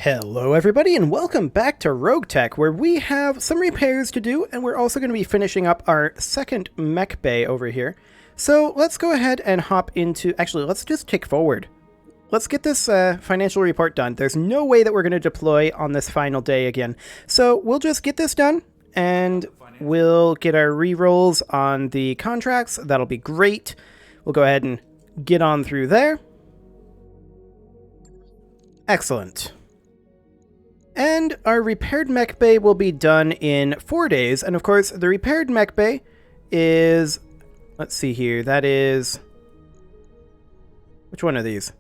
Hello everybody and welcome back to RogueTech, where we have some repairs to do and we're also going to be finishing up our second mech bay over here. So let's go ahead and hop into, actually let's just tick forward. Let's get this financial report done. There's no way that we're going to deploy on this final day again. So we'll just get this done and we'll get our re-rolls on the contracts. That'll be great. We'll go ahead and get on through there. Excellent. And our repaired mech bay will be done in 4 days. And of course, the repaired mech bay is, let's see here, that is, which one of these?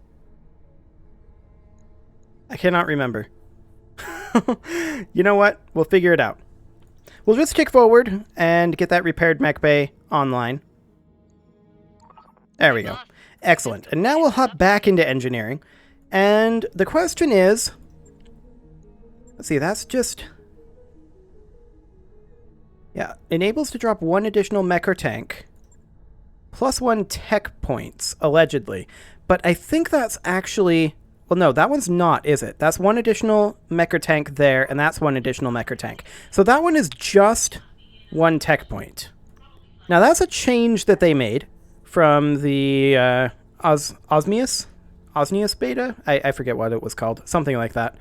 I cannot remember. You know what? We'll figure it out. We'll just kick forward and get that repaired mech bay online. There we go. Excellent. And now we'll hop back into engineering. And the question is, let's see, that's just... yeah, enables to drop 1 additional mech or tank, plus 1 tech points, allegedly. But I think that's actually... well, no, that one's not, is it? That's 1 additional mech or tank there, and that's 1 additional mech or tank. So that one is just 1 tech point. Now, that's a change that they made from the Osmius beta? I forget what it was called. Something like that.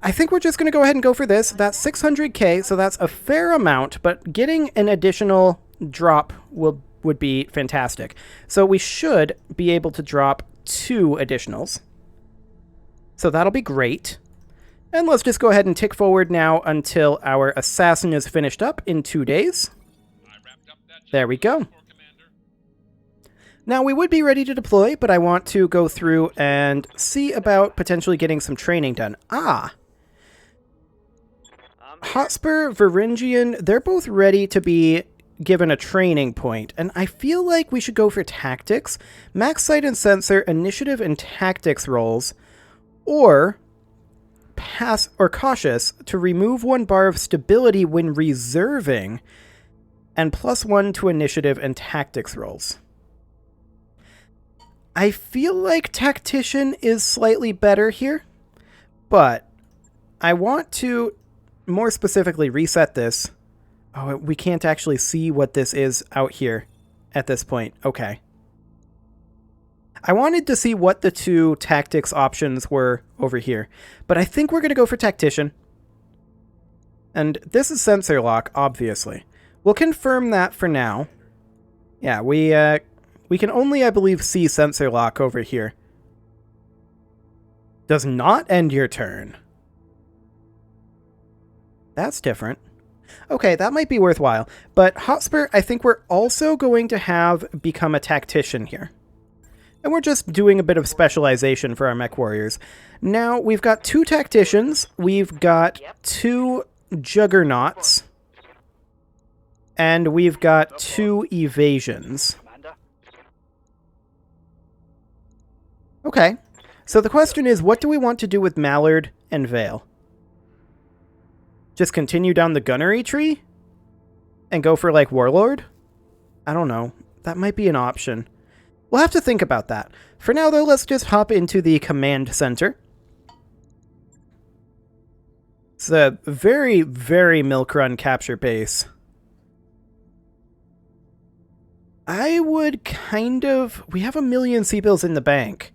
I think we're just going to go ahead and go for this. That's 600k, so that's a fair amount, but getting an additional drop would be fantastic. So we should be able to drop 2 additionals. So that'll be great. And let's just go ahead and tick forward now until our assassin is finished up in 2 days. There we go. Now, we would be ready to deploy, but I want to go through and see about potentially getting some training done. Hotspur, Varangian, they're both ready to be given a training point, and I feel like we should go for tactics, max sight and sensor, initiative and tactics rolls, or pass or cautious to remove 1 bar of stability when reserving, and plus 1 to initiative and tactics rolls. I feel like tactician is slightly better here, but I want to more specifically reset this. Oh, we can't actually see what this is out here at this point. Okay. I wanted to see what the 2 tactics options were over here, but I think we're going to go for tactician. And this is sensor lock, obviously. We'll confirm that for now. Yeah, we can only, I believe, see sensor lock over here. Does not end your turn. That's different. Okay, that might be worthwhile. But Hotspur, I think we're also going to have become a tactician here. And we're just doing a bit of specialization for our mech warriors. Now, we've got 2 tacticians. We've got 2 juggernauts. And we've got 2 evasions. Okay, so the question is, what do we want to do with Mallard and Vale? Just continue down the gunnery tree? And go for, like, Warlord? I don't know. That might be an option. We'll have to think about that. For now, though, let's just hop into the command center. It's a very, very milk run capture base. I would kind of... we have 1 million C-bills in the bank.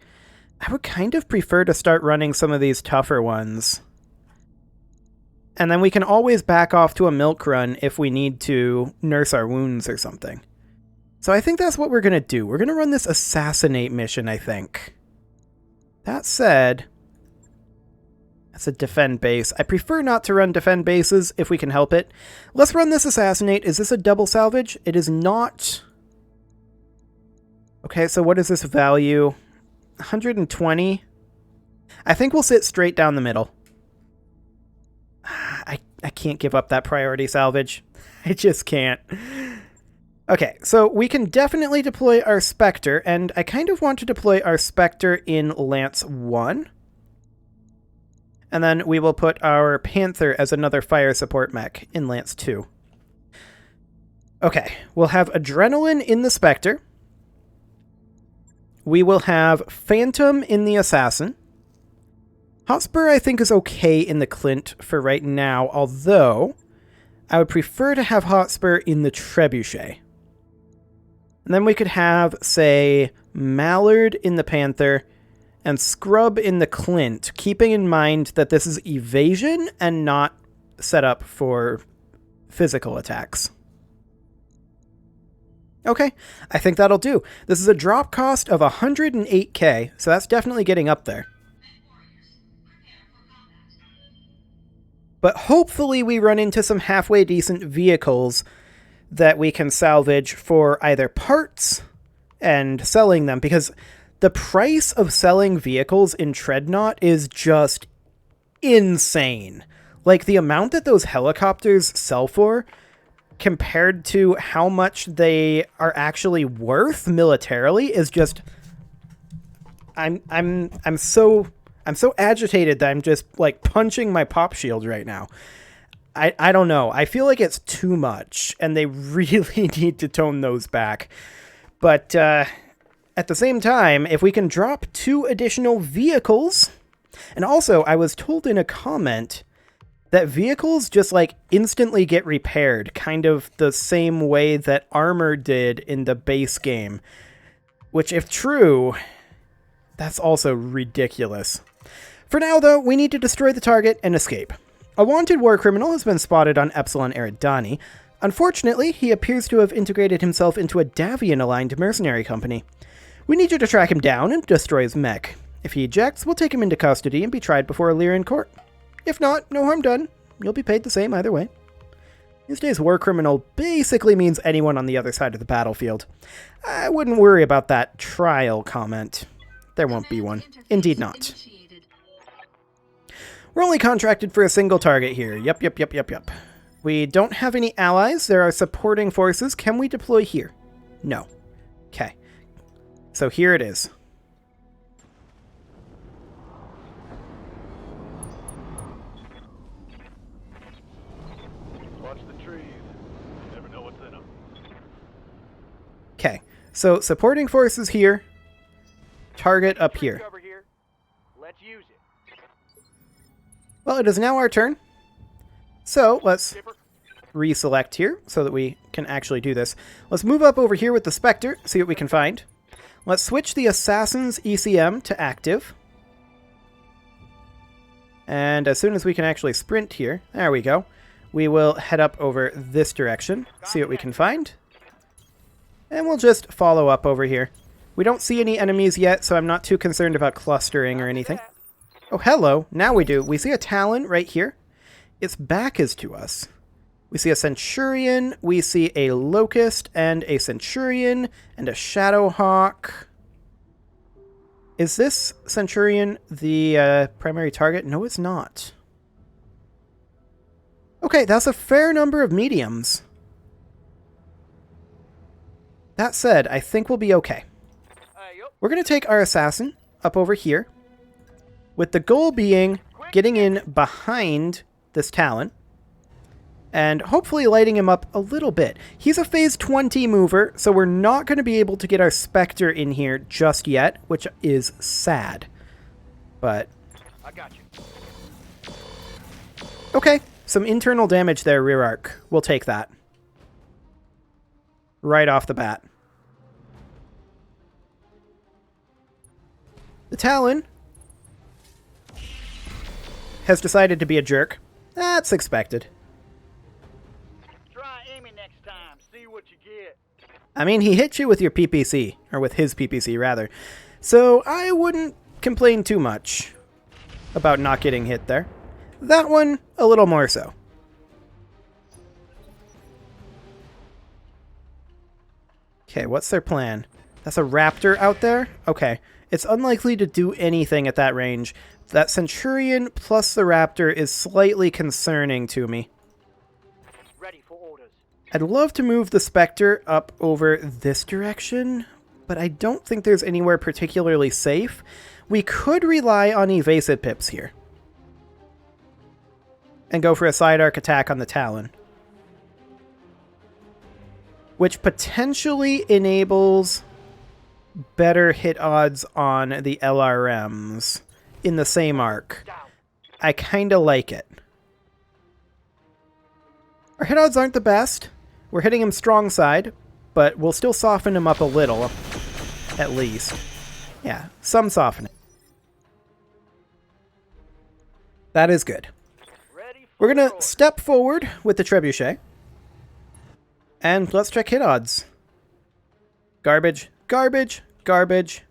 I would kind of prefer to start running some of these tougher ones. And then we can always back off to a milk run if we need to nurse our wounds or something. So I think that's what we're going to do. We're going to run this Assassinate Mission, I think. That said, that's a defend base. I prefer not to run defend bases if we can help it. Let's run this Assassinate. Is this a double salvage? It is not. Okay, so what is this value? 120. I think we'll sit straight down the middle. I can't give up that priority salvage. I just can't. Okay, so we can definitely deploy our Spectre, and I kind of want to deploy our Spectre in Lance 1. And then we will put our Panther as another fire support mech in Lance 2. Okay, we'll have Adrenaline in the Spectre. We will have Phantom in the Assassin. Hotspur, I think, is okay in the Clint for right now, although I would prefer to have Hotspur in the Trebuchet. And then we could have, say, Mallard in the Panther and Scrub in the Clint, keeping in mind that this is evasion and not set up for physical attacks. Okay, I think that'll do. This is a drop cost of 108k, so that's definitely getting up there. But hopefully we run into some halfway decent vehicles that we can salvage for either parts and selling them, because the price of selling vehicles in Treadnought is just insane. Like, the amount that those helicopters sell for compared to how much they are actually worth militarily is just... I'm so agitated that I'm just, like, punching my pop shield right now. I don't know. I feel like it's too much, and they really need to tone those back. But at the same time, if we can drop 2 additional vehicles... And also, I was told in a comment that vehicles just, like, instantly get repaired, kind of the same way that armor did in the base game. Which, if true, that's also ridiculous. For now, though, we need to destroy the target and escape. A wanted war criminal has been spotted on Epsilon Eridani. Unfortunately, he appears to have integrated himself into a Davian-aligned mercenary company. We need you to track him down and destroy his mech. If he ejects, we'll take him into custody and be tried before a Lyrian court. If not, no harm done. You'll be paid the same either way. These days, war criminal basically means anyone on the other side of the battlefield. I wouldn't worry about that trial comment. There won't be one. Indeed not. We're only contracted for a single target here. Yep. We don't have any allies. There are supporting forces. Can we deploy here? No. Okay. So here it is. Watch the trees. You never know what's in them. Okay. So supporting forces here. Target up here. Let's use it. Well, it is now our turn. So let's reselect here so that we can actually do this. Let's move up over here with the Spectre, see what we can find. Let's switch the Assassin's ECM to active. And as soon as we can actually sprint here, there we go, we will head up over this direction, see what we can find. And we'll just follow up over here. We don't see any enemies yet, so I'm not too concerned about clustering or anything. Oh, hello. Now we do. We see a Talon right here. Its back is to us. We see a Centurion. We see a Locust and a Centurion and a Shadowhawk. Is this Centurion the primary target? No, it's not. Okay, that's a fair number of mediums. That said, I think we'll be okay. We're going to take our Assassin up over here, with the goal being getting in behind this Talon and hopefully lighting him up a little bit. He's a phase 20 mover, so we're not going to be able to get our Spectre in here just yet, which is sad. But I got you. Okay, some internal damage there, rear arc. We'll take that. Right off the bat. The Talon has decided to be a jerk. That's expected. Try aiming next time. See what you get. I mean, he hit you with your PPC, or with his PPC, rather. So I wouldn't complain too much about not getting hit there. That one, a little more so. Okay, what's their plan? That's a Raptor out there? Okay. It's unlikely to do anything at that range. That Centurion plus the Raptor is slightly concerning to me. Ready for orders. I'd love to move the Spectre up over this direction, but I don't think there's anywhere particularly safe. We could rely on evasive pips here. And go for a side arc attack on the Talon. Which potentially enables better hit odds on the LRMs. in the same arc. Down. I kind of like it. Our hit odds aren't the best. We're hitting him strong side, but we'll still soften him up a little, at least. Yeah, some softening. That is good. Ready for We're going to orders. step forward with the trebuchet. And let's check hit odds. Garbage, garbage, garbage,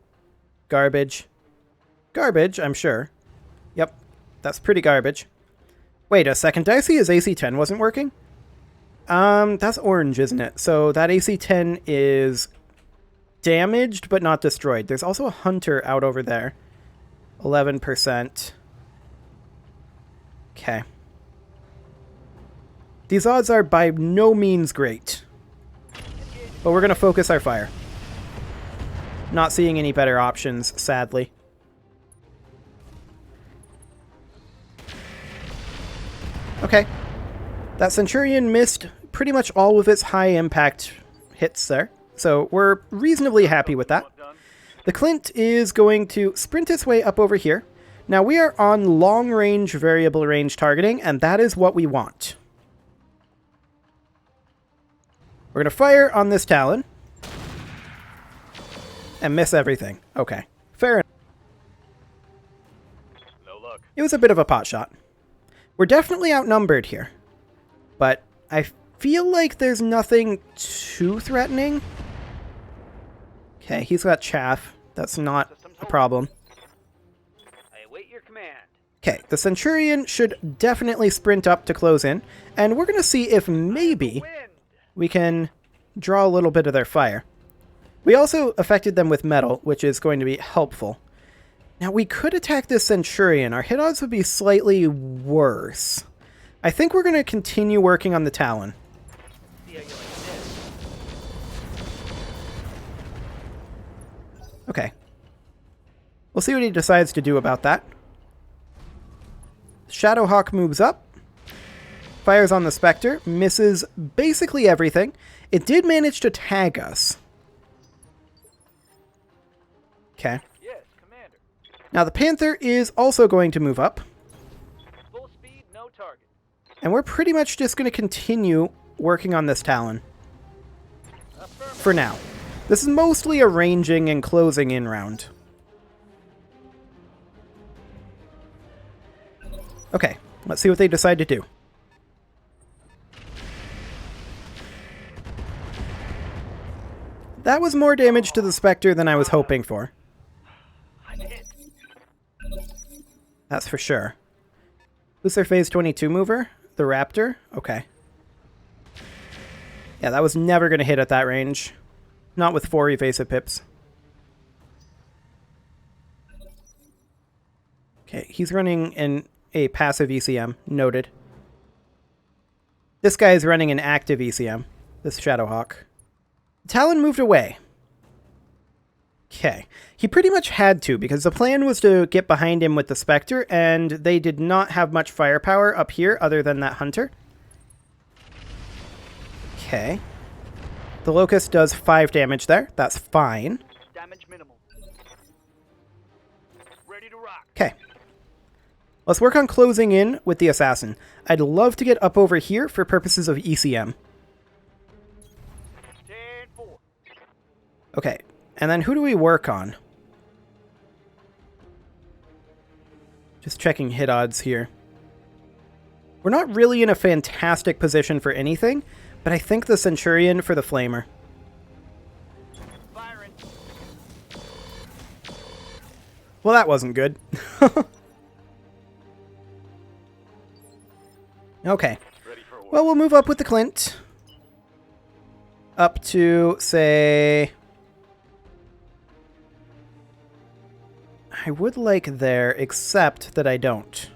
garbage, garbage, I'm sure. Yep, that's pretty garbage. Wait a second, did I see his AC-10 wasn't working? That's orange, isn't it? So that AC-10 is damaged, but not destroyed. There's also a hunter out over there. 11%. Okay. These odds are by no means great. But we're going to focus our fire. Not seeing any better options, sadly. Okay. That Centurion missed pretty much all of its high impact hits there. So we're reasonably happy with that. The Clint is going to sprint its way up over here. Now we are on long range variable range targeting, and that is what we want. We're going to fire on this Talon. And miss everything. Okay. Fair enough. No luck. It was a bit of a pot shot. We're definitely outnumbered here. But I feel like there's nothing too threatening. Okay, he's got chaff. That's not a problem. I await your command. Okay, the Centurion should definitely sprint up to close in. And we're going to see if maybe Wind. we can draw a little bit of their fire. We also affected them with metal, which is going to be helpful. Now, we could attack this Centurion. Our hit odds would be slightly worse. I think we're going to continue working on the Talon. See how you like this. Okay. We'll see what he decides to do about that. Shadowhawk moves up. Fires on the Spectre. Misses basically everything. It did manage to tag us. Okay. Yes, Commander. Now the Panther is also going to move up. Full speed, no target. And we're pretty much just going to continue working on this Talon. Affirmative. For now. This is mostly a ranging and closing in round. Okay, let's see what they decide to do. That was more damage to the Spectre than I was hoping for. I'm hit. That's for sure. Who's their Phase 22 mover? The Raptor? Okay. Yeah, that was never going to hit at that range. Not with 4 evasive pips. Okay, he's running a passive ECM. Noted. This guy is running an active ECM. This Shadowhawk. Talon moved away. Okay. He pretty much had to, because the plan was to get behind him with the Spectre, and they did not have much firepower up here other than that Hunter. Okay. The Locust does 5 damage there. That's fine. Damage minimal. Ready to rock. Okay. Let's work on closing in with the Assassin. I'd love to get up over here for purposes of ECM. 10-4. Okay. And then who do we work on? Just checking hit odds here. We're not really in a fantastic position for anything, but I think the Centurion for the Flamer. Firing. Well, that wasn't good. Okay. Ready for war. Well, we'll move up with the Clint. Up to, say... I would like there, except that I don't.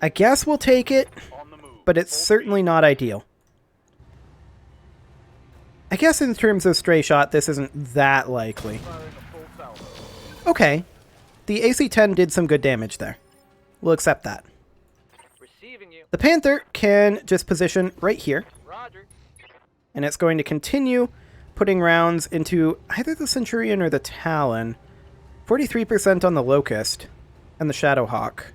I guess we'll take it, On the move. but it's certainly not ideal. I guess in terms of stray shot, this isn't that likely. Firing a full salvo. Okay. The AC-10 did some good damage there. We'll accept that. Receiving you. The Panther can just position right here, Roger. and it's going to continue putting rounds into either the Centurion or the Talon. 43% on the Locust and the Shadowhawk.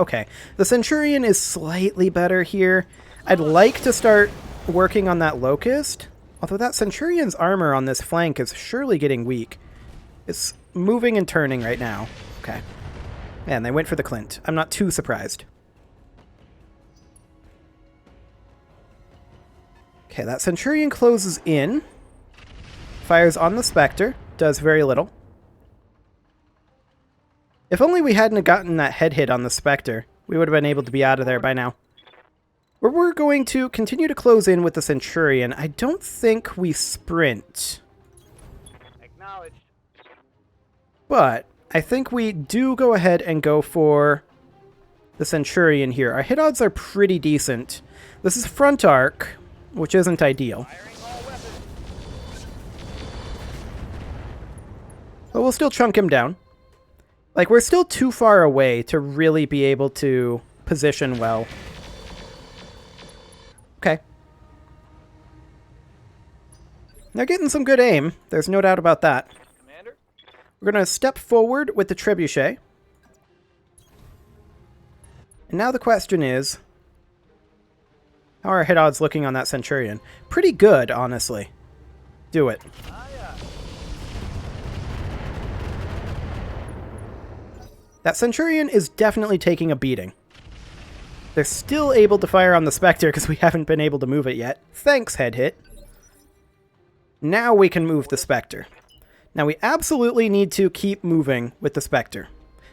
Okay, the Centurion is slightly better here. I'd like to start working on that Locust, although that Centurion's armor on this flank is surely getting weak. It's moving and turning right now. Okay. Man, they went for the Clint. I'm not too surprised. Okay, that Centurion closes in. Fires on the Spectre. Does very little. If only we hadn't gotten that head hit on the Spectre, we would have been able to be out of there by now. We're going to continue to close in with the Centurion. I don't think we sprint. Acknowledged. But I think we do go ahead and go for the Centurion here. Our hit odds are pretty decent. This is front arc, which isn't ideal. Firing all weapons. But we'll still chunk him down. Like, we're still too far away to really be able to position well. Okay. They're getting some good aim. There's no doubt about that. Commander. We're going to step forward with the Trebuchet. And now the question is, how are our hit odds looking on that Centurion? Pretty good, honestly. Do it. That Centurion is definitely taking a beating. They're still able to fire on the Spectre because we haven't been able to move it yet. Thanks, head hit. Now we can move the Spectre. Now we absolutely need to keep moving with the Spectre.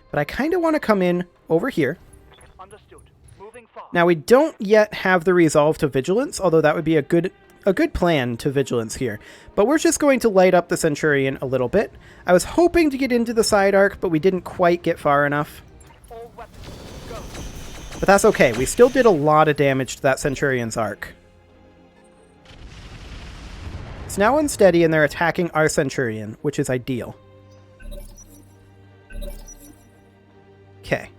But I kind of want to come in over here. Understood. Moving fast. Now we don't yet have the resolve to Vigilance, although that would be a good plan to Vigilance here. But we're just going to light up the Centurion a little bit. I was hoping to get into the side arc, but we didn't quite get far enough. All weapons. Go. But that's okay. We still did a lot of damage to that Centurion's arc. It's now unsteady and they're attacking our Centurion, which is ideal. Okay.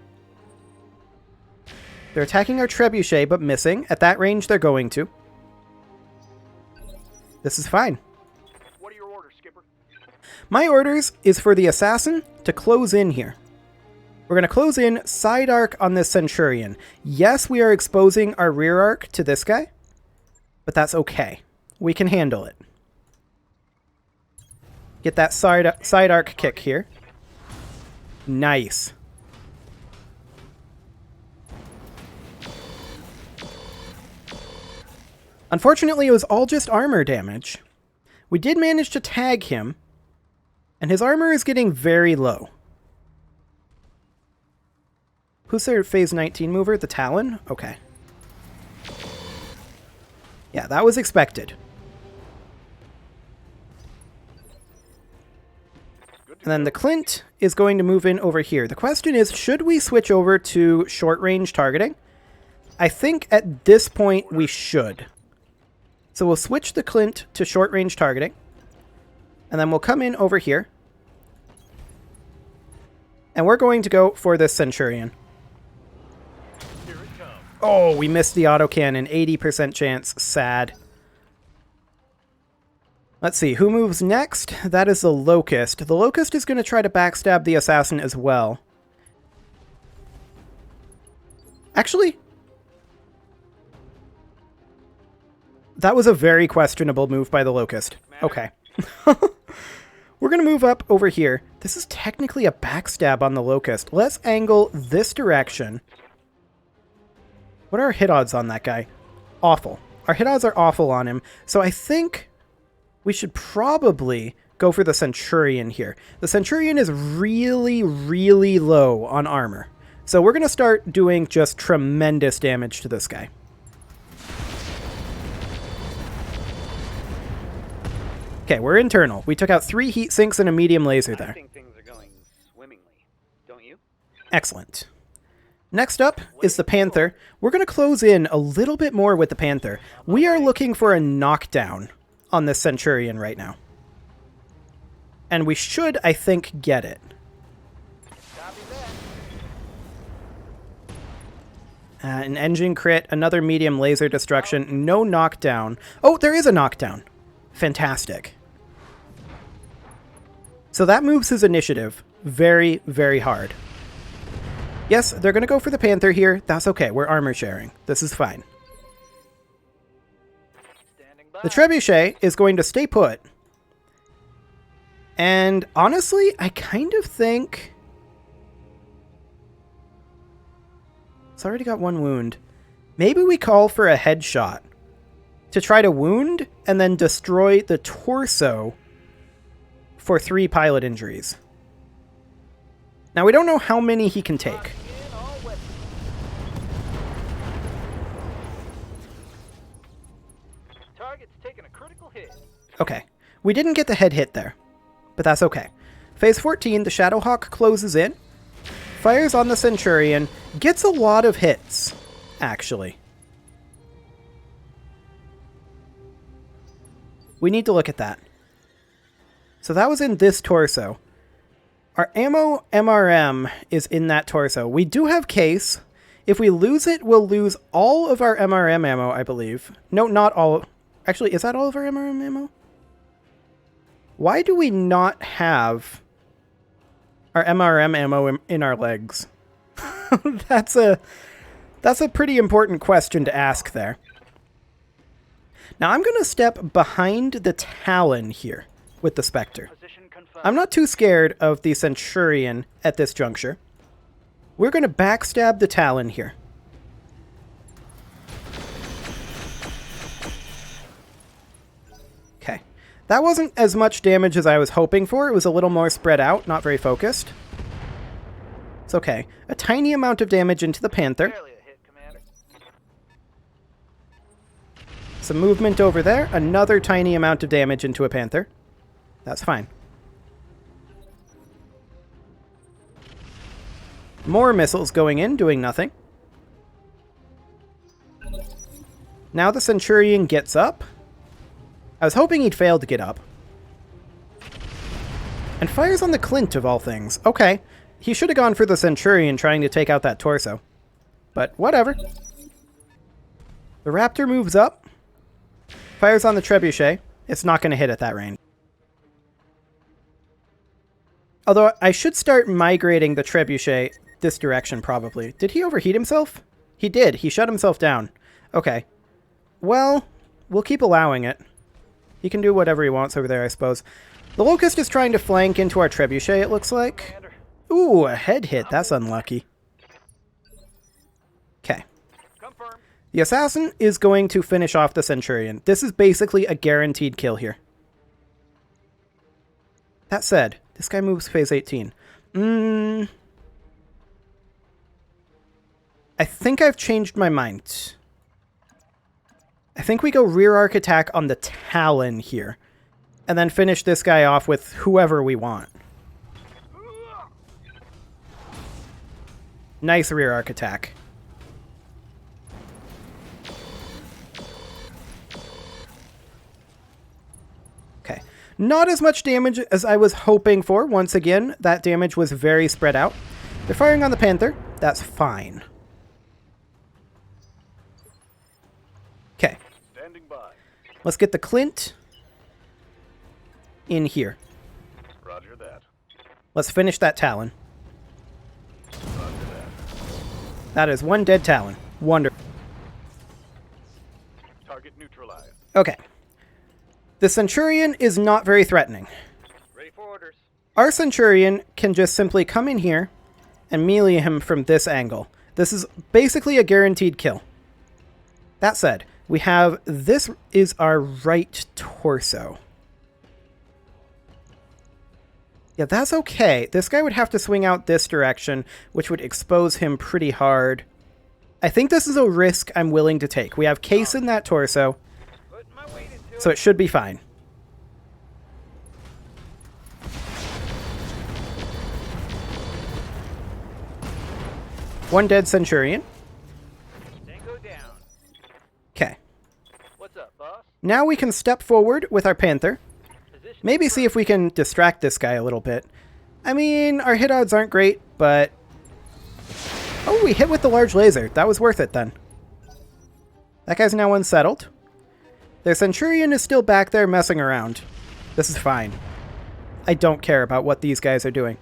They're attacking our Trebuchet, but missing. At that range, they're going to. This is fine. What are your orders, Skipper? My orders is for the Assassin to close in here. We're going to close in side arc on this Centurion. Yes, we are exposing our rear arc to this guy, but that's okay. We can handle it. Get that side arc kick here. Nice. Unfortunately, it was all just armor damage. We did manage to tag him, and his armor is getting very low. Who's their phase 19 mover? The Talon? Okay. Yeah, that was expected. And then the Clint is going to move in over here. The question is, should we switch over to short-range targeting? I think at this point we should. So we'll switch the Clint to short-range targeting. And then we'll come in over here. And we're going to go for this Centurion. Here it comes. Oh, we missed the autocannon. 80% chance. Sad. Let's see, who moves next? That is the Locust. The Locust is going to try to backstab the Assassin as well. Actually, that was a very questionable move by the Locust. Okay. We're going to move up over here. This is technically a backstab on the Locust. Let's angle this direction. What are our hit odds on that guy? Awful. Our hit odds are awful on him. So I think we should probably go for the Centurion here. The Centurion is really, really low on armor. So we're going to start doing just tremendous damage to this guy. Okay, we're internal. We took out 3 heat sinks and a medium laser there. I think things are going swimmingly. Don't you? Excellent. Next up is the Panther. We're going to close in a little bit more with the Panther. We are looking for a knockdown on this Centurion right now. And we should, I think, get it. Copy that. An engine crit, another medium laser destruction, no knockdown. Oh, there is a knockdown. Fantastic. So that moves his initiative very, very hard. Yes, they're going to go for the Panther here. That's okay. We're armor sharing. This is fine. Standing by. The Trebuchet is going to stay put. And honestly, I kind of think... It's already got one wound. Maybe we call for a headshot to try to wound and then destroy the torso for 3 pilot injuries. Now, we don't know how many he can take. In all weapons. Target's taking a critical hit. Okay. We didn't get the head hit there, but that's okay. Phase 14, the Shadowhawk closes in, fires on the Centurion, gets a lot of hits, actually. We need to look at that. So that was in this torso. Our ammo MRM is in that torso. We do have case. If we lose it, we'll lose all of our MRM ammo, I believe. No, not all. Actually, is that all of our MRM ammo? Why do we not have our MRM ammo in our legs? That's a pretty important question to ask there. Now I'm going to step behind the Talon here with the Spectre. Position confirmed. I'm not too scared of the Centurion at this juncture. We're going to backstab the Talon here. Okay. That wasn't as much damage as I was hoping for. It was a little more spread out, not very focused. It's okay. A tiny amount of damage into the Panther. Barely a hit, Commander. Some movement over there. Another tiny amount of damage into a Panther. That's fine. More missiles going in, doing nothing. Now the Centurion gets up. I was hoping he'd fail to get up. And fires on the Clint, of all things. Okay. He should have gone for the Centurion trying to take out that torso. But whatever. The Raptor moves up. Fires on the Trebuchet. It's not going to hit at that range. Although I should start migrating the Trebuchet this direction probably. Did he overheat himself? He did. He shut himself down. Okay. Well, we'll keep allowing it. He can do whatever he wants over there, I suppose. The Locust is trying to flank into our Trebuchet, it looks like. Commander. Ooh, a head hit. That's unlucky. Okay. Confirmed. The Assassin is going to finish off the Centurion. This is basically a guaranteed kill here. That said, this guy moves phase 18. I think I've changed my mind. I think we go rear arc attack on the Talon here. And then finish this guy off with whoever we want. Nice rear arc attack. Okay. Not as much damage as I was hoping for. Once again, that damage was very spread out. They're firing on the Panther. That's fine. Okay. Standing by. Let's get the Clint in here. Roger that. Let's finish that Talon. Roger that. That is one dead Talon. Wonderful. Target neutralized. Okay. The Centurion is not very threatening. Ready for orders. Our Centurion can just simply come in here and melee him from this angle. This is basically a guaranteed kill. That said, we have this is our right torso. Yeah, that's okay. This guy would have to swing out this direction, which would expose him pretty hard. I think this is a risk I'm willing to take. We have case in that torso, Putting my weight into so it should be fine. One dead Centurion. Tango down. Okay. What's up, boss? Now we can step forward with our Panther. Position Maybe see if we can distract this guy a little bit. I mean, our hit odds aren't great, but... Oh, we hit with the large laser. That was worth it then. That guy's now unsettled. Their Centurion is still back there messing around. This is fine. I don't care about what these guys are doing.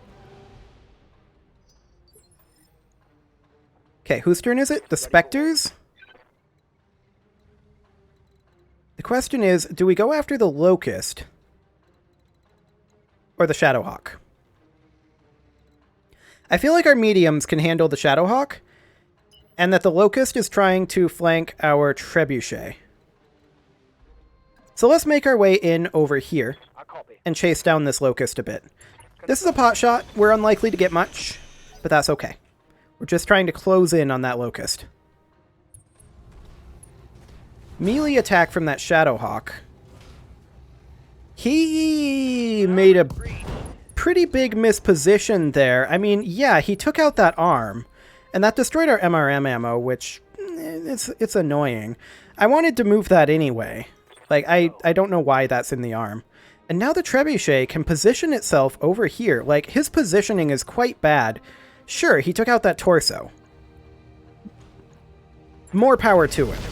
Okay, whose turn is it? The Spectres? The question is, do we go after the Locust or the Shadowhawk? I feel like our mediums can handle the Shadowhawk, and that the Locust is trying to flank our Trebuchet. So let's make our way in over here and chase down this Locust a bit. This is a pot shot. We're unlikely to get much, but that's okay. We're just trying to close in on that Locust. Melee attack from that Shadowhawk. He made a pretty big misposition there. I mean, yeah, he took out that arm, and that destroyed our MRM ammo, which, it's annoying. I wanted to move that anyway. Like, I don't know why that's in the arm. And now the Trebuchet can position itself over here. Like, his positioning is quite bad. Sure, he took out that torso. More power to him.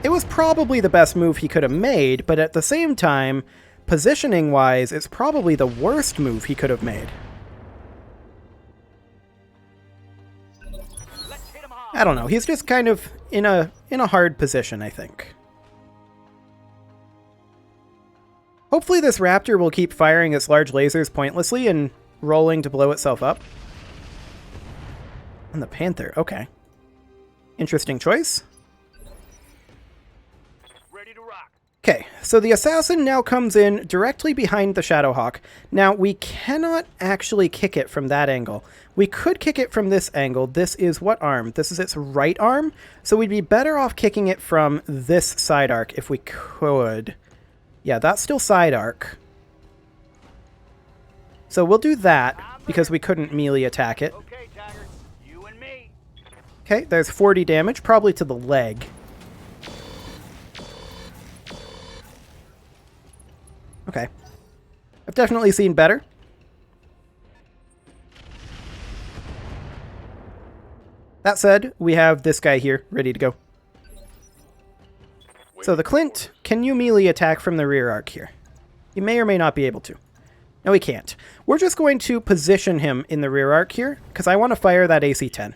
It was probably the best move he could have made, but at the same time, positioning-wise, it's probably the worst move he could have made. I don't know, he's just kind of in a hard position, I think. Hopefully this raptor will keep firing its large lasers pointlessly and rolling to blow itself up. And the Panther, okay. Interesting choice. Okay, so the Assassin now comes in directly behind the Shadowhawk. Now, we cannot actually kick it from that angle. We could kick it from this angle. This is what arm? This is its right arm? So we'd be better off kicking it from this side arc if we could. Yeah, that's still side arc. So we'll do that because we couldn't melee attack it. Okay, Tiger. You and me. Okay, there's 40 damage, probably to the leg. Okay. I've definitely seen better. That said, we have this guy here, ready to go. So the Clint, can you melee attack from the rear arc here? He may or may not be able to. No, he can't. We're just going to position him in the rear arc here, because I want to fire that AC-10.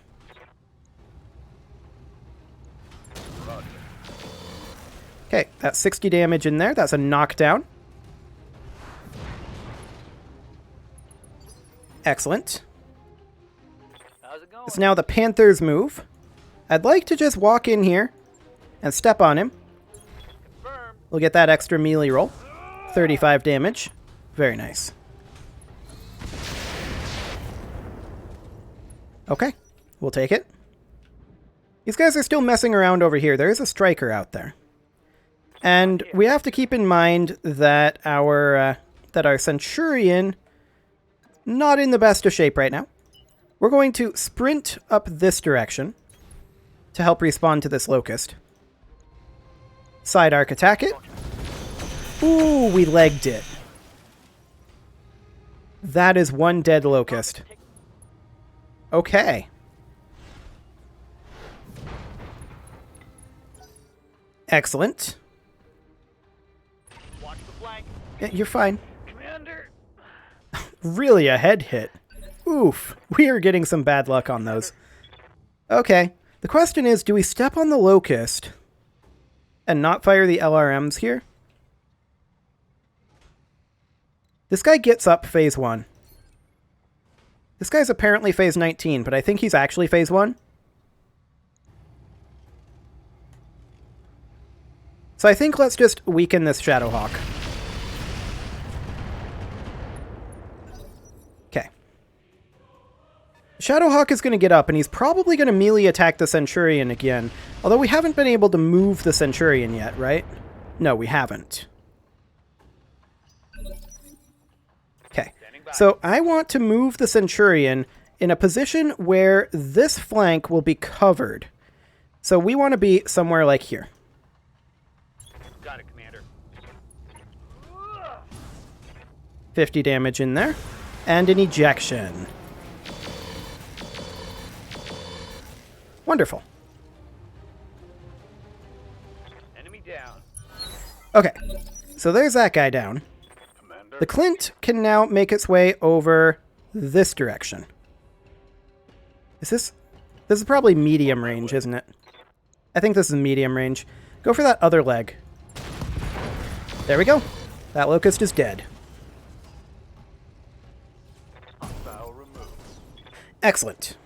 Okay, that's 60 damage in there. That's a knockdown. Excellent. How's it going? It's now the Panther's move. I'd like to just walk in here and step on him. Confirmed. We'll get that extra melee roll. 35 damage. Very nice. Okay, we'll take it. These guys are still messing around over here. There is a striker out there. And we have to keep in mind that our Centurion, not in the best of shape right now. We're going to sprint up this direction to help respawn to this Locust. Side arc attack it. Ooh, we legged it. That is one dead Locust. Okay. Excellent. Watch the flank. Yeah, you're fine. Commander. Really a head hit. Oof. We are getting some bad luck on those. Okay. The question is, do we step on the Locust and not fire the LRMs here? This guy gets up phase 1. This guy's apparently phase 19, but I think he's actually phase 1. So I think let's just weaken this Shadowhawk. Okay. Shadowhawk is going to get up, and he's probably going to melee attack the Centurion again. Although we haven't been able to move the Centurion yet, right? No, we haven't. Okay. So I want to move the Centurion in a position where this flank will be covered. So we want to be somewhere like here. Got it, Commander. 50 damage in there. And an ejection. Wonderful. Enemy down. Okay, so there's that guy down. The Clint can now make its way over this direction. Is this... This is probably medium range, isn't it? I think this is medium range. Go for that other leg. There we go. That locust is dead. Excellent.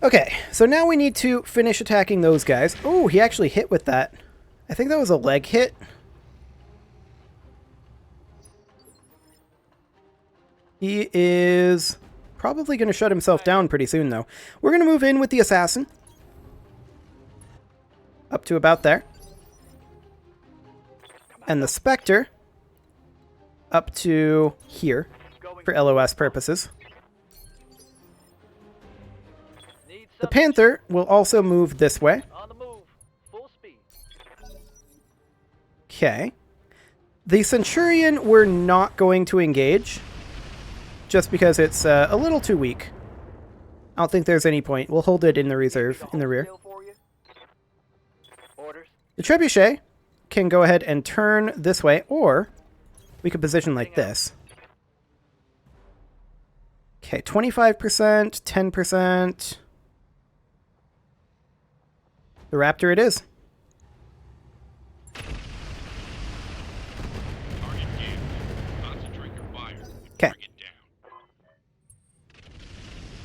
Okay, so now we need to finish attacking those guys. Oh, he actually hit with that. I think that was a leg hit. He is probably going to shut himself down pretty soon, though. We're going to move in with the assassin. Up to about there. And the Spectre up to here for LOS purposes. The Panther will also move this way. Okay. The Centurion we're not going to engage, just because it's a little too weak. I don't think there's any point. We'll hold it in the reserve, in the rear. The Trebuchet can go ahead and turn this way, or we could position like this. Okay, 25%, 10%. The Raptor it is. Okay.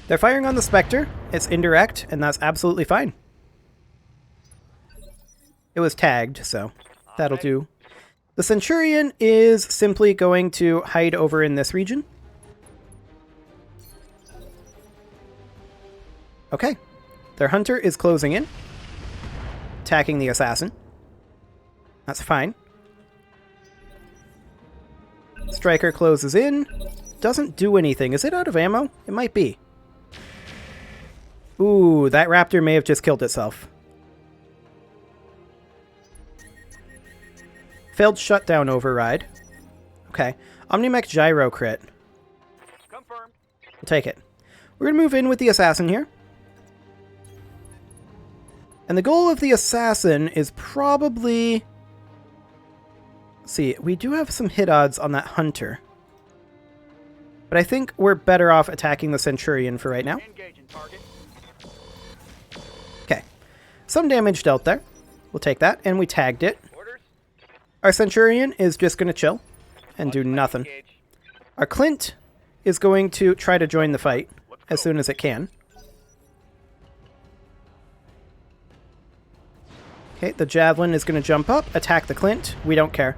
They're firing on the Spectre. It's indirect, and that's absolutely fine. It was tagged, so that'll do. The Centurion is simply going to hide over in this region. Okay. Their Hunter is closing in. Attacking the Assassin. That's fine. Striker closes in. Doesn't do anything. Is it out of ammo? It might be. Ooh, that Raptor may have just killed itself. Failed shutdown override. Okay. Omnimech Gyro crit. Confirmed. We'll take it. We're going to move in with the Assassin here. And the goal of the Assassin is probably... Let's see, we do have some hit odds on that Hunter. But I think we're better off attacking the Centurion for right now. Okay. Some damage dealt there. We'll take that, and we tagged it. Our Centurion is just going to chill and do nothing. Our Clint is going to try to join the fight as soon as it can. Okay, the Javelin is going to jump up, attack the Clint. We don't care.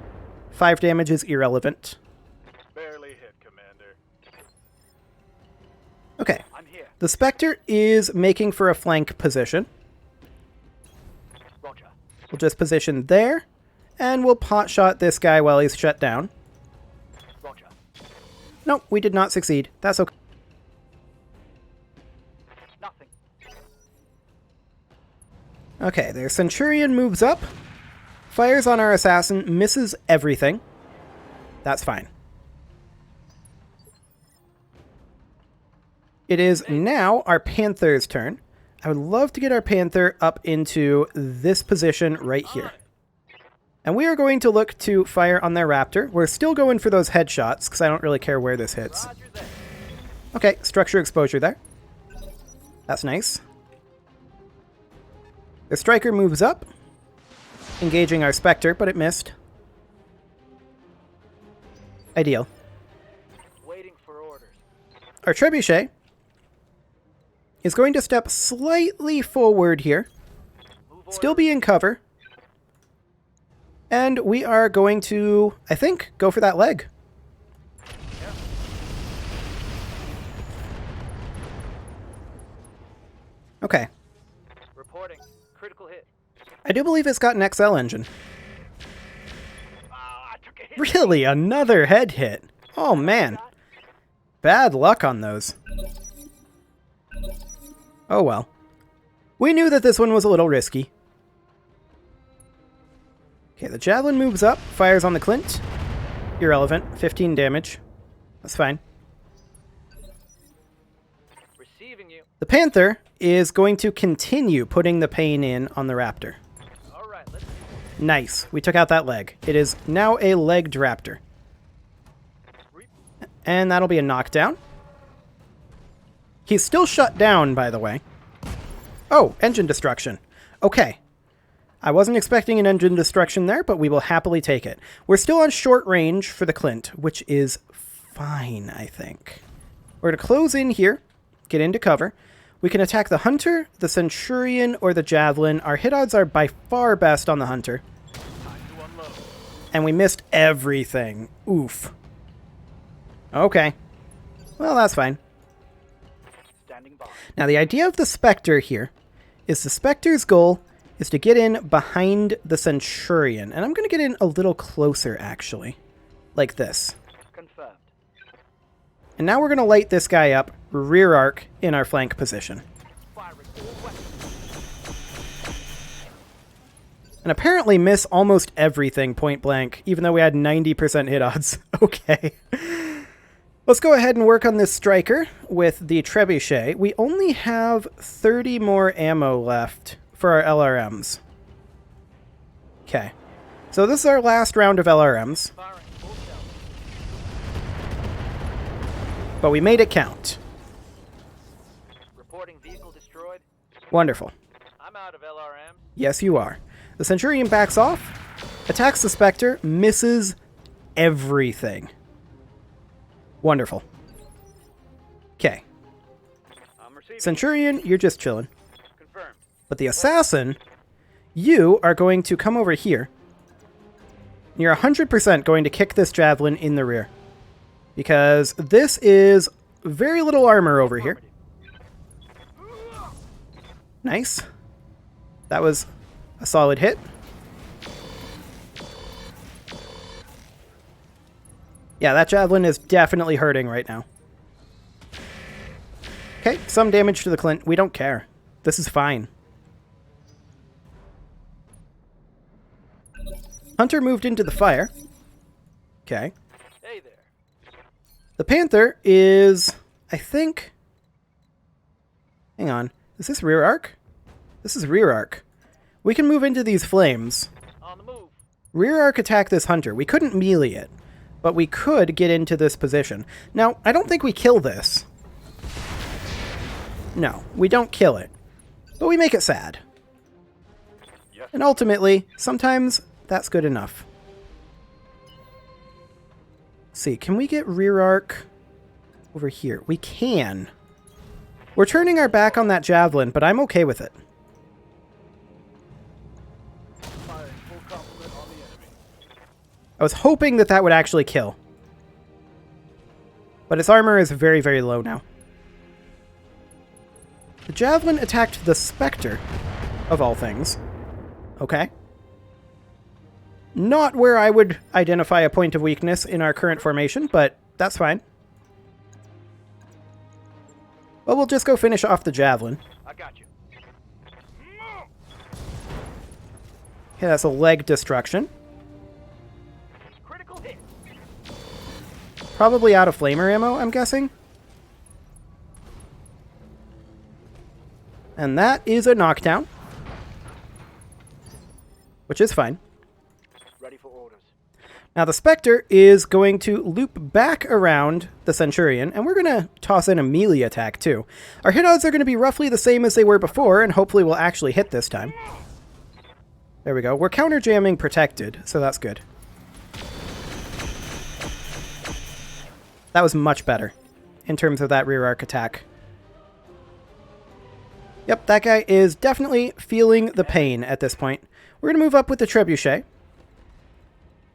5 damage is irrelevant. Barely hit, Commander. Okay. I'm here. The Spectre is making for a flank position. Roger. We'll just position there, and we'll pot shot this guy while he's shut down. Roger. Nope, we did not succeed. That's okay. Nothing. Okay, their Centurion moves up, fires on our Assassin, misses everything. That's fine. It is now our Panther's turn. I would love to get our Panther up into this position right here. And we are going to look to fire on their Raptor. We're still going for those headshots, because I don't really care where this hits. Okay, structure exposure there. That's nice. The Striker moves up, engaging our Spectre, but it missed. Ideal. Waiting for orders. Our Trebuchet is going to step slightly forward here, still be in cover, and we are going to, I think, go for that leg. Okay. Reporting. Critical hit. I do believe it's got an XL engine. I took a hit. Really? Another head hit? Oh, man. Bad luck on those. Oh, well. We knew that this one was a little risky. Okay, the Javelin moves up, fires on the Clint. Irrelevant. 15 damage. That's fine. Receiving you. The Panther is going to continue putting the pain in on the Raptor. All right, let's. Nice. We took out that leg. It is now a legged Raptor. And that'll be a knockdown. He's still shut down, by the way. Oh, engine destruction. Okay. I wasn't expecting an engine destruction there, but we will happily take it. We're still on short range for the Clint, which is fine, I think. We're going to close in here, get into cover. We can attack the Hunter, the Centurion, or the Javelin. Our hit odds are by far best on the Hunter. And we missed everything. Oof. Okay. Well, that's fine. Now, the idea of the Spectre here is the Spectre's goal is to get in behind the Centurion. And I'm going to get in a little closer, actually. Like this. Confirmed. And now we're going to light this guy up, rear arc, in our flank position. And apparently miss almost everything point blank, even though we had 90% hit odds. Okay. Let's go ahead and work on this striker with the trebuchet. We only have 30 more ammo left for our LRMs. Okay. So this is our last round of LRMs. But we made it count. Reporting vehicle destroyed. Wonderful. I'm out of LRM. Yes, you are. The Centurion backs off, attacks the Spectre, misses everything. Wonderful. Okay. Centurion, you're just chilling. Confirmed. But the Assassin, you are going to come over here. You're 100% going to kick this Javelin in the rear. Because this is very little armor over here. Nice. That was a solid hit. Yeah, that Javelin is definitely hurting right now. Okay, some damage to the Clint. We don't care. This is fine. Hunter moved into the fire. Okay. Hey there. The Panther is, I think... Hang on. Is this rear arc? This is rear arc. We can move into these flames. On the move. Rear arc attack this Hunter. We couldn't melee it, but we could get into this position. Now, I don't think we kill this. No, we don't kill it, but we make it sad. Yes. And ultimately, sometimes that's good enough. Let's see, can we get rear arc over here? We can. We're turning our back on that Javelin, but I'm okay with it. Firing full complement on the enemy. I was hoping that that would actually kill. But its armor is very, very low now. The Javelin attacked the Spectre, of all things. Okay. Not where I would identify a point of weakness in our current formation, but that's fine. Well, we'll just go finish off the Javelin. I got you. Okay, that's a leg destruction. Critical hit. Probably out of flamer ammo, I'm guessing. And that is a knockdown. Which is fine. Ready for orders. Now the Spectre is going to loop back around the Centurion, and we're going to toss in a melee attack too. Our hit odds are going to be roughly the same as they were before, and hopefully we'll actually hit this time. There we go. We're counter jamming protected, so that's good. That was much better in terms of that rear arc attack. Yep, that guy is definitely feeling the pain at this point. We're going to move up with the trebuchet.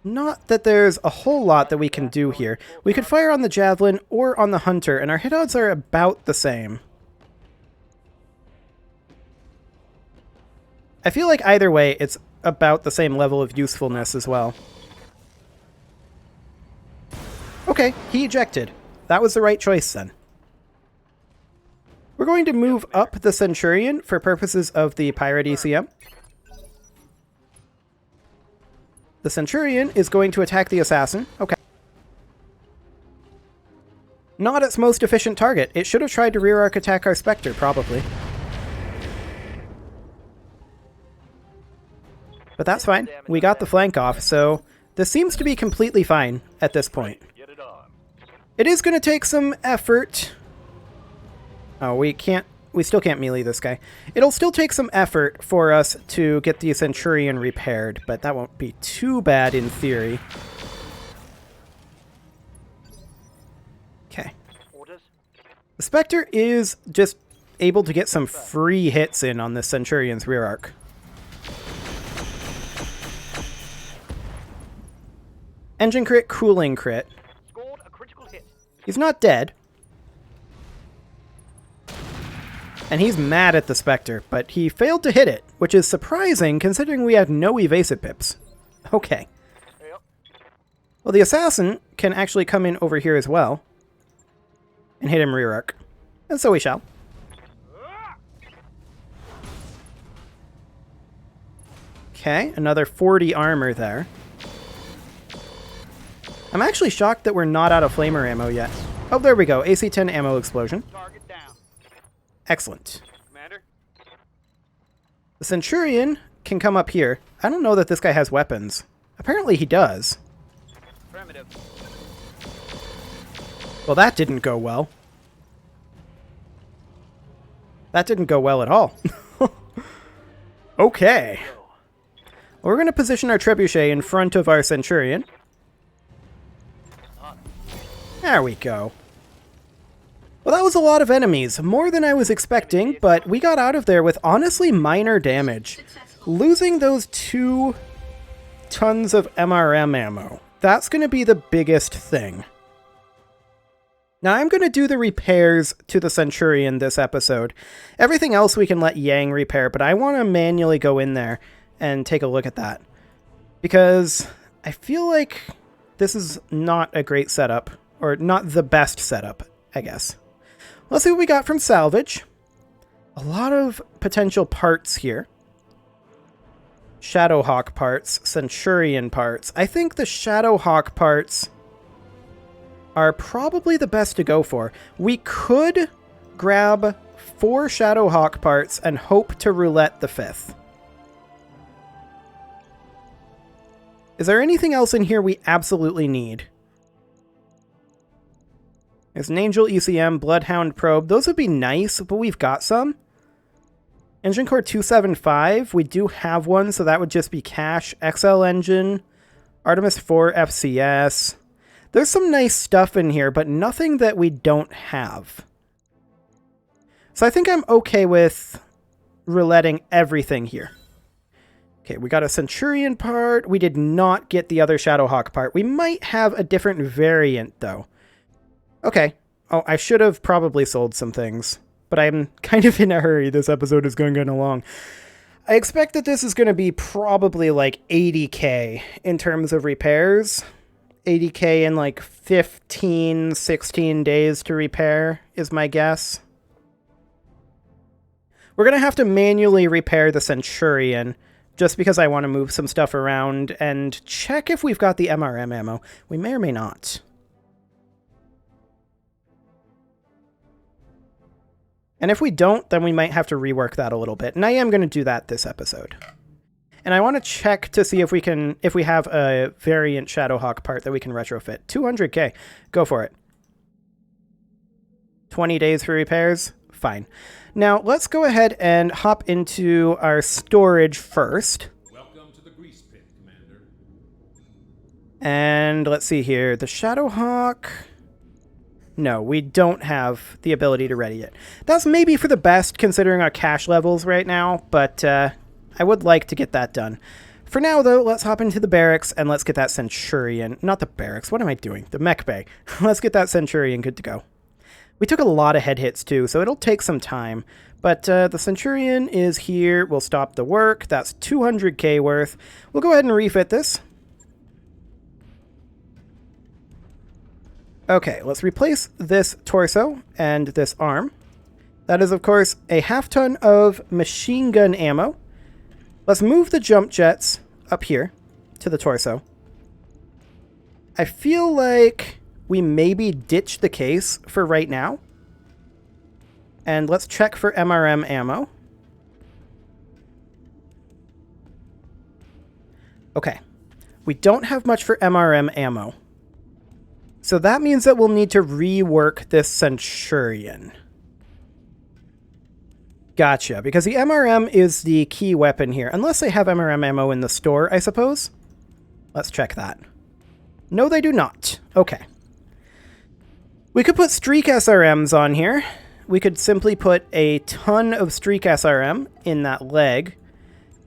Not that there's a whole lot that we can do here. We could fire on the Javelin or on the Hunter, and our hit odds are about the same. I feel like either way, it's about the same level of usefulness as well. Okay, he ejected. That was the right choice then. We're going to move up the Centurion for purposes of the Pirate ECM. The Centurion is going to attack the Assassin. Okay. Not its most efficient target. It should have tried to rear arc attack our Spectre, probably. But that's fine. We got the flank off, so this seems to be completely fine at this point. Get it on. It is going to take some effort Oh, we still can't melee this guy. It'll still take some effort for us to get the Centurion repaired, but that won't be too bad in theory. Okay. Orders? The Spectre is just able to get some free hits in on this Centurion's rear arc. Engine crit, cooling crit. Scored a critical hit. He's not dead. And he's mad at the Spectre, but he failed to hit it, which is surprising considering we had no evasive pips. Okay. Yep. Well, the Assassin can actually come in over here as well and hit him rear arc. And so we shall. Okay, another 40 armor there. I'm actually shocked that we're not out of flamer ammo yet. Oh, there we go. AC-10 ammo explosion. Target down. Excellent. Commander? The Centurion can come up here. I don't know that this guy has weapons. Apparently he does. Affirmative. Well, that didn't go well. That didn't go well at all. Okay. Well, we're going to position our trebuchet in front of our Centurion. There we go. Well, that was a lot of enemies, more than I was expecting, but we got out of there with honestly minor damage. Losing those 2 tons of MRM ammo, that's going to be the biggest thing. Now, I'm going to do the repairs to the Centurion this episode. Everything else we can let Yang repair, but I want to manually go in there and take a look at that. Because I feel like this is not a great setup, or not the best setup, I guess. Let's see what we got from salvage. A lot of potential parts here. Shadowhawk parts, Centurion parts. I think the Shadowhawk parts are probably the best to go for. We could grab 4 Shadowhawk parts and hope to roulette the 5th. Is there anything else in here we absolutely need? There's an Angel ECM, Bloodhound Probe. Those would be nice, but we've got some. Engine Core 275, we do have one, so that would just be cash. XL Engine, Artemis 4 FCS. There's some nice stuff in here, but nothing that we don't have. So I think I'm okay with rouletting everything here. Okay, we got a Centurion part. We did not get the other Shadowhawk part. We might have a different variant, though. Okay. Oh, I should have probably sold some things, but I'm kind of in a hurry. This episode is going along. I expect that this is going to be probably like 80k in terms of repairs. 80k in like 15, 16 days to repair is my guess. We're going to have to manually repair the Centurion just because I want to move some stuff around and check if we've got the MRM ammo. We may or may not. And if we don't, then we might have to rework that a little bit. And I am going to do that this episode. And I want to check to see if we have a variant Shadowhawk part that we can retrofit. 200k. Go for it. 20 days for repairs? Fine. Now, let's go ahead and hop into our storage first. Welcome to the grease pit, Commander. And let's see here. The Shadowhawk... No, we don't have the ability to ready it. That's maybe for the best considering our cash levels right now, but I would like to get that done. For now, though, let's hop into the barracks and let's get that Centurion. Not the barracks. What am I doing? The mech bay. Let's get that Centurion good to go. We took a lot of head hits, too, so it'll take some time. But the Centurion is here. We'll stop the work. That's 200k worth. We'll go ahead and refit this. Okay, let's replace this torso and this arm. That is, of course, a half-ton of machine gun ammo. Let's move the jump jets up here to the torso. I feel like we maybe ditch the case for right now. And let's check for MRM ammo. Okay, we don't have much for MRM ammo. So that means that we'll need to rework this Centurion. Gotcha, because the MRM is the key weapon here. Unless they have MRM ammo in the store, I suppose. Let's check that. No, they do not. Okay. We could put Streak SRMs on here. We could simply put a ton of Streak SRM in that leg.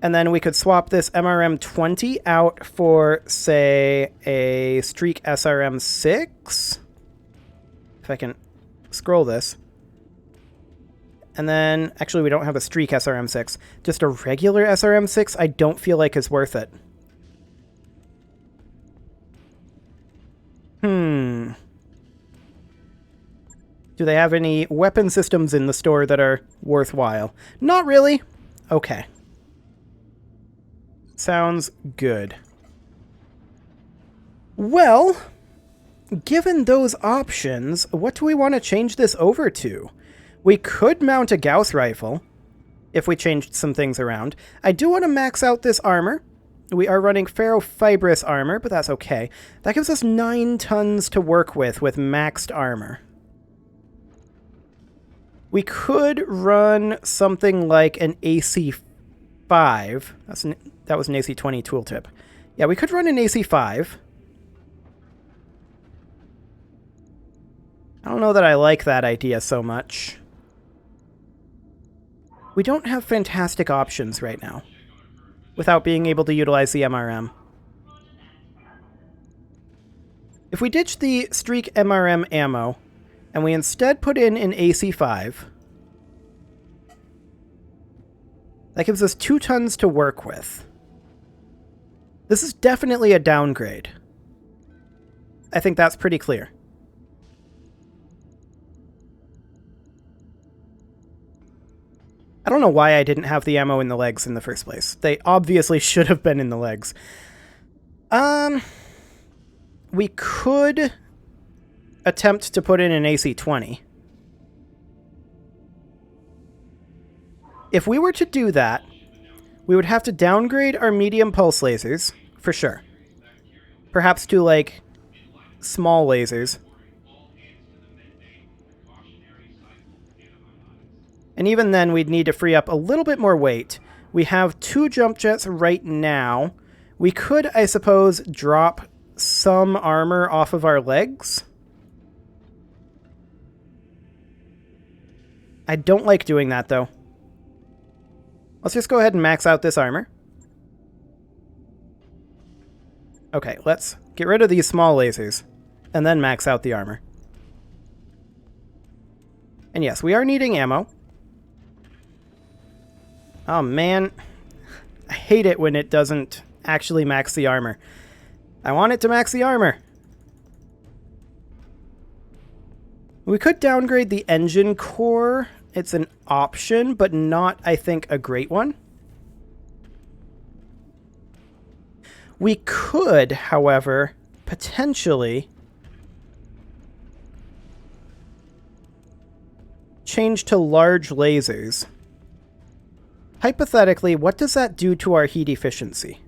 And then we could swap this MRM 20 out for, say, a Streak SRM 6. If I can scroll this. And then, actually, we don't have a Streak SRM 6. Just a regular SRM 6 I don't feel like is worth it. Do they have any weapon systems in the store that are worthwhile? Not really. Okay. Sounds good. Well, given those options, what do we want to change this over to? We could mount a Gauss rifle, if we changed some things around. I do want to max out this armor. We are running ferrofibrous armor, but that's okay. That gives us 9 tons to work with maxed armor. We could run something like an AC-5. That was an AC-20 tooltip. Yeah, we could run an AC-5. I don't know that I like that idea so much. We don't have fantastic options right now, without being able to utilize the MRM. If we ditch the Streak MRM ammo, and we instead put in an AC-5, that gives us 2 tons to work with. This is definitely a downgrade. I think that's pretty clear. I don't know why I didn't have the ammo in the legs in the first place. They obviously should have been in the legs. We could attempt to put in an AC-20. If we were to do that, we would have to downgrade our medium pulse lasers, for sure. Perhaps to, like, small lasers. And even then, we'd need to free up a little bit more weight. We have 2 jump jets right now. We could, I suppose, drop some armor off of our legs. I don't like doing that, though. Let's just go ahead and max out this armor. Okay, let's get rid of these small lasers, and then max out the armor. And yes, we are needing ammo. Oh man, I hate it when it doesn't actually max the armor. I want it to max the armor. We could downgrade the engine core. It's an option, but not, I think, a great one. We could, however, potentially change to large lasers. Hypothetically, what does that do to our heat efficiency?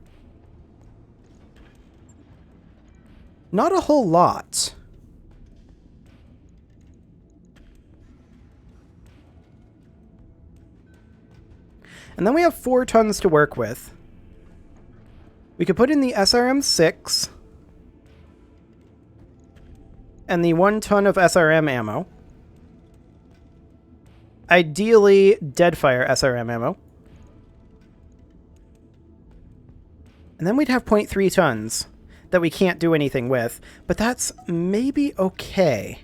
Not a whole lot. And then we have 4 tons to work with. We could put in the SRM-6 and the 1 ton of SRM ammo. Ideally, Deadfire SRM ammo. And then we'd have 0.3 tons that we can't do anything with, but that's maybe okay.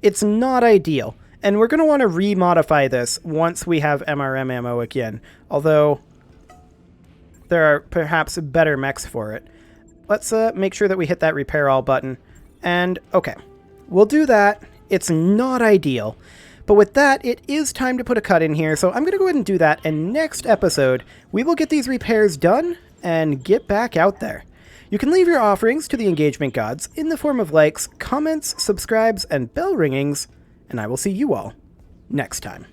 It's not ideal, and we're going to want to remodify this once we have MRM ammo again, although there are perhaps better mechs for it. Let's make sure that we hit that repair all button, and okay, we'll do that. It's not ideal. But with that, it is time to put a cut in here, so I'm going to go ahead and do that, and next episode, we will get these repairs done and get back out there. You can leave your offerings to the engagement gods in the form of likes, comments, subscribes, and bell ringings, and I will see you all next time.